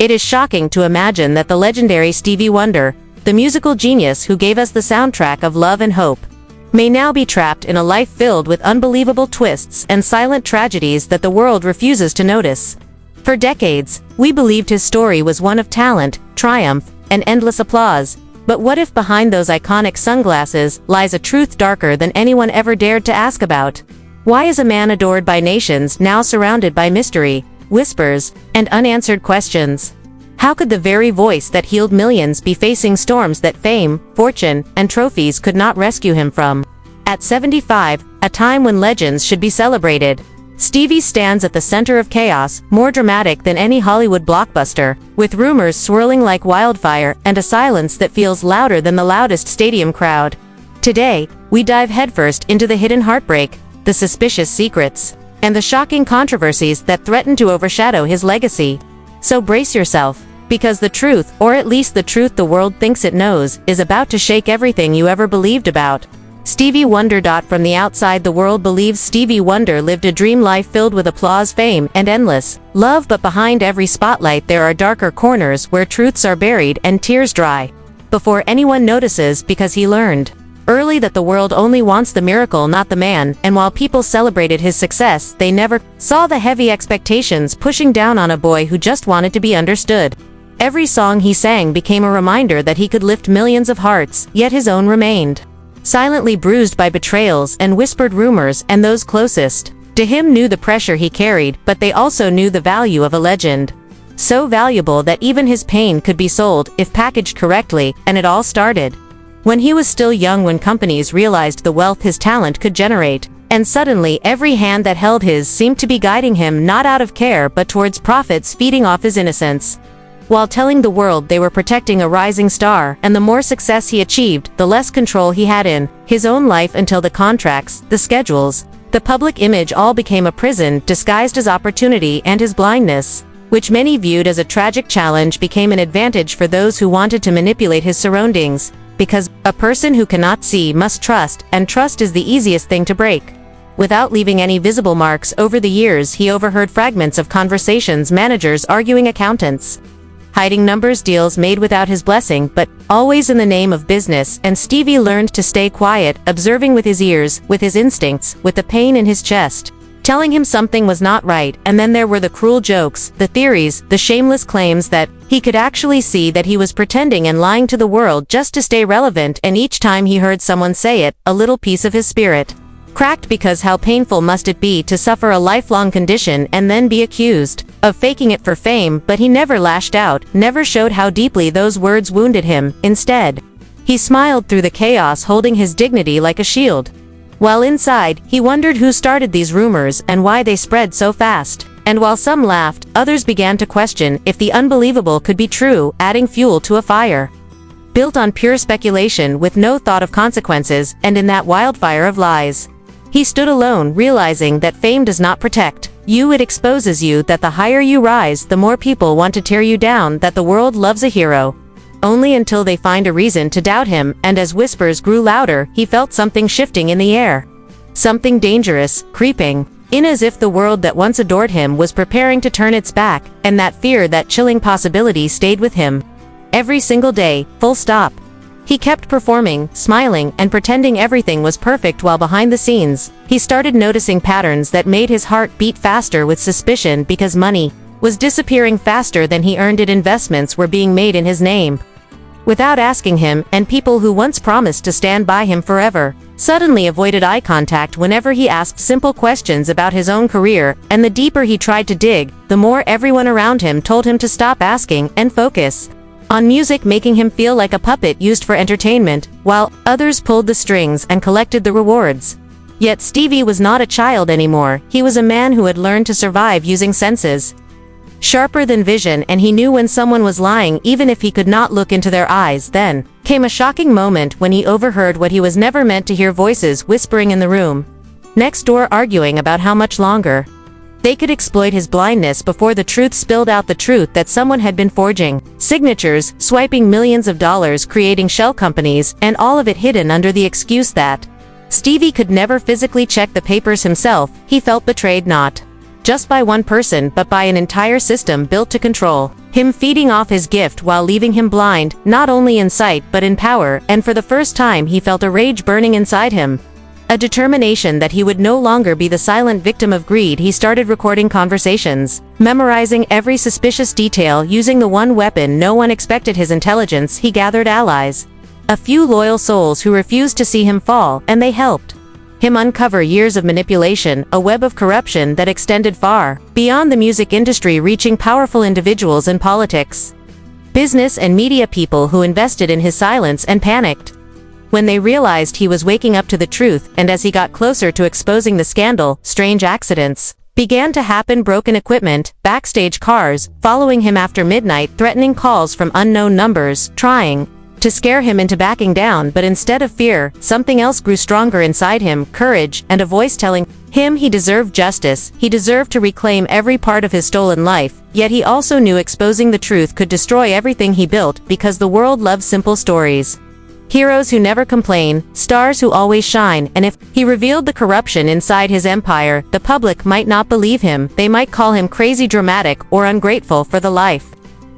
It is shocking to imagine that the legendary Stevie Wonder, the musical genius who gave us the soundtrack of love and hope, may now be trapped in a life filled with unbelievable twists and silent tragedies that the world refuses to notice. For decades, we believed his story was one of talent, triumph, and endless applause. But what if behind those iconic sunglasses lies a truth darker than anyone ever dared to ask about? Why is a man adored by nations now surrounded by mystery, whispers, and unanswered questions? How could the very voice that healed millions be facing storms that fame, fortune, and trophies could not rescue him from? At 75, a time when legends should be celebrated, Stevie stands at the center of chaos, more dramatic than any Hollywood blockbuster, with rumors swirling like wildfire and a silence that feels louder than the loudest stadium crowd. Today, we dive headfirst into the hidden heartbreak, the suspicious secrets, and the shocking controversies that threaten to overshadow his legacy. So brace yourself, because the truth, or at least the truth the world thinks it knows, is about to shake everything you ever believed about Stevie Wonder. From the outside, the world believes Stevie Wonder lived a dream life filled with applause, fame, and endless love, but behind every spotlight there are darker corners where truths are buried and tears dry before anyone notices, because he learned early that the world only wants the miracle, not the man, and while people celebrated his success, they never saw the heavy expectations pushing down on a boy who just wanted to be understood. Every song he sang became a reminder that he could lift millions of hearts, yet his own remained silently bruised by betrayals and whispered rumors, and those closest to him knew the pressure he carried, but they also knew the value of a legend. So valuable that even his pain could be sold, if packaged correctly, and it all started when he was still young, when companies realized the wealth his talent could generate, and suddenly every hand that held his seemed to be guiding him not out of care but towards profits feeding off his innocence, while telling the world they were protecting a rising star. And the more success he achieved, the less control he had in his own life, until the contracts, the schedules, the public image all became a prison disguised as opportunity, and his blindness, which many viewed as a tragic challenge, became an advantage for those who wanted to manipulate his surroundings, because a person who cannot see must trust, and trust is the easiest thing to break. Without leaving any visible marks, over the years he overheard fragments of conversations, managers arguing, accountants hiding numbers, deals made without his blessing, but always in the name of business. And Stevie learned to stay quiet, observing with his ears, with his instincts, with the pain in his chest, telling him something was not right. And then there were the cruel jokes, the theories, the shameless claims that he could actually see that he was pretending and lying to the world just to stay relevant. And each time he heard someone say it, a little piece of his spirit cracked, because how painful must it be to suffer a lifelong condition and then be accused of faking it for fame. But he never lashed out, never showed how deeply those words wounded him. Instead, he smiled through the chaos, holding his dignity like a shield. While inside, he wondered who started these rumors and why they spread so fast. And while some laughed, others began to question if the unbelievable could be true, adding fuel to a fire built on pure speculation with no thought of consequences. And in that wildfire of lies, he stood alone, realizing that fame does not protect you, it exposes you, that the higher you rise, the more people want to tear you down, that the world loves a hero only until they find a reason to doubt him. And as whispers grew louder, he felt something shifting in the air, something dangerous, creeping in, as if the world that once adored him was preparing to turn its back. And that fear, that chilling possibility, stayed with him every single day, full stop. He kept performing, smiling, and pretending everything was perfect, while behind the scenes, he started noticing patterns that made his heart beat faster with suspicion, because money was disappearing faster than he earned it, investments were being made in his name without asking him, and people who once promised to stand by him forever suddenly avoided eye contact whenever he asked simple questions about his own career. And the deeper he tried to dig, the more everyone around him told him to stop asking and focus on music, making him feel like a puppet used for entertainment, while others pulled the strings and collected the rewards. Yet Stevie was not a child anymore. He was a man who had learned to survive using senses sharper than vision, and he knew when someone was lying, even if he could not look into their eyes. Then came a shocking moment when he overheard what he was never meant to hear, voices whispering in the room next door, arguing about how much longer they could exploit his blindness before the truth spilled out, the truth that someone had been forging signatures, swiping millions of dollars, creating shell companies, and all of it hidden under the excuse that Stevie could never physically check the papers himself. He felt betrayed, not just by one person but by an entire system built to control him, feeding off his gift while leaving him blind, not only in sight but in power, and for the first time he felt a rage burning inside him. A determination that he would no longer be the silent victim of greed. He started recording conversations, memorizing every suspicious detail. Using the one weapon no one expected, his intelligence, he gathered allies. A few loyal souls who refused to see him fall, and they helped him uncover years of manipulation, a web of corruption that extended far beyond the music industry, reaching powerful individuals in politics, business and media, people who invested in his silence and panicked when they realized he was waking up to the truth. And as he got closer to exposing the scandal, strange accidents began to happen. Broken equipment, backstage cars following him after midnight, threatening calls from unknown numbers, trying to scare him into backing down. But instead of fear, something else grew stronger inside him, courage, and a voice telling him he deserved justice, he deserved to reclaim every part of his stolen life. Yet he also knew exposing the truth could destroy everything he built, because the world loves simple stories. Heroes who never complain, stars who always shine, and if he revealed the corruption inside his empire, the public might not believe him. They might call him crazy, dramatic, or ungrateful for the life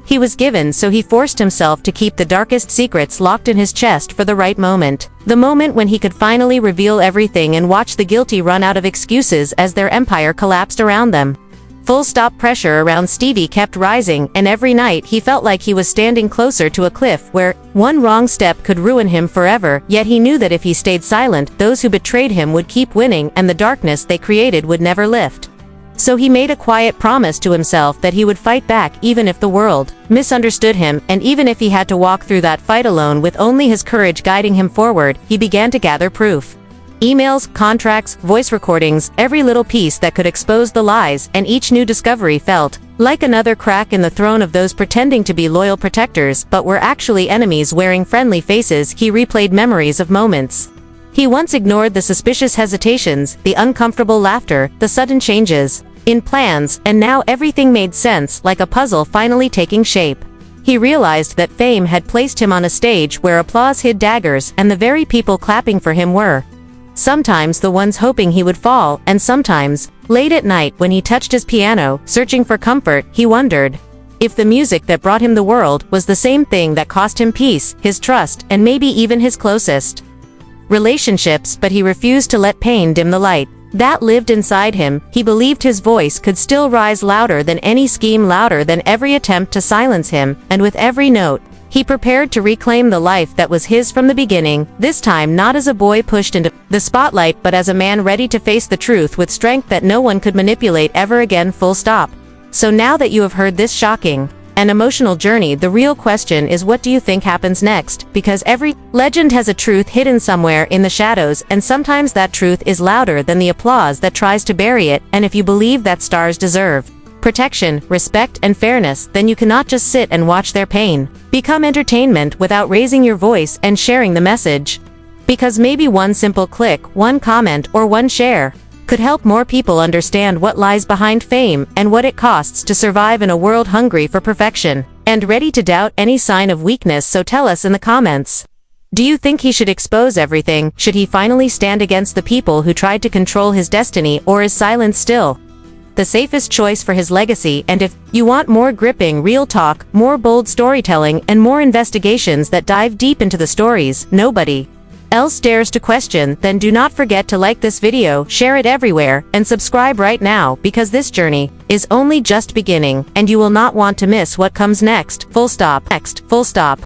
he was given. So he forced himself to keep the darkest secrets locked in his chest for the right moment. The moment when he could finally reveal everything and watch the guilty run out of excuses as their empire collapsed around them. Full stop. Pressure around Stevie kept rising, and every night he felt like he was standing closer to a cliff where one wrong step could ruin him forever. Yet he knew that if he stayed silent, those who betrayed him would keep winning, and the darkness they created would never lift. So he made a quiet promise to himself that he would fight back, even if the world misunderstood him, and even if he had to walk through that fight alone with only his courage guiding him forward. He began to gather proof. Emails, contracts, voice recordings, every little piece that could expose the lies, and each new discovery felt like another crack in the throne of those pretending to be loyal protectors but were actually enemies wearing friendly faces. He replayed memories of moments he once ignored, the suspicious hesitations, the uncomfortable laughter, the sudden changes in plans, and now everything made sense, like a puzzle finally taking shape. He realized that fame had placed him on a stage where applause hid daggers, and the very people clapping for him were sometimes the ones hoping he would fall. And sometimes, late at night when he touched his piano, searching for comfort, he wondered if the music that brought him the world was the same thing that cost him peace, his trust, and maybe even his closest relationships. But he refused to let pain dim the light that lived inside him. He believed his voice could still rise, louder than any scheme, louder than every attempt to silence him, and with every note, he prepared to reclaim the life that was his from the beginning, this time not as a boy pushed into the spotlight but as a man ready to face the truth with strength that no one could manipulate ever again. Full stop. So now that you have heard this shocking and emotional journey, the real question is, what do you think happens next? Because every legend has a truth hidden somewhere in the shadows, and sometimes that truth is louder than the applause that tries to bury it. And if you believe that stars deserve protection, respect, and fairness, then you cannot just sit and watch their pain become entertainment without raising your voice and sharing the message. Because maybe one simple click, one comment, or one share could help more people understand what lies behind fame and what it costs to survive in a world hungry for perfection and ready to doubt any sign of weakness. So tell us in the comments. Do you think he should expose everything? Should he finally stand against the people who tried to control his destiny, or is silence still the safest choice for his legacy? And if you want more gripping, real talk, more bold storytelling, and more investigations that dive deep into the stories nobody else dares to question, then do not forget to like this video, share it everywhere, and subscribe right now, because this journey is only just beginning, and you will not want to miss what comes next. Full stop. Next. Full stop.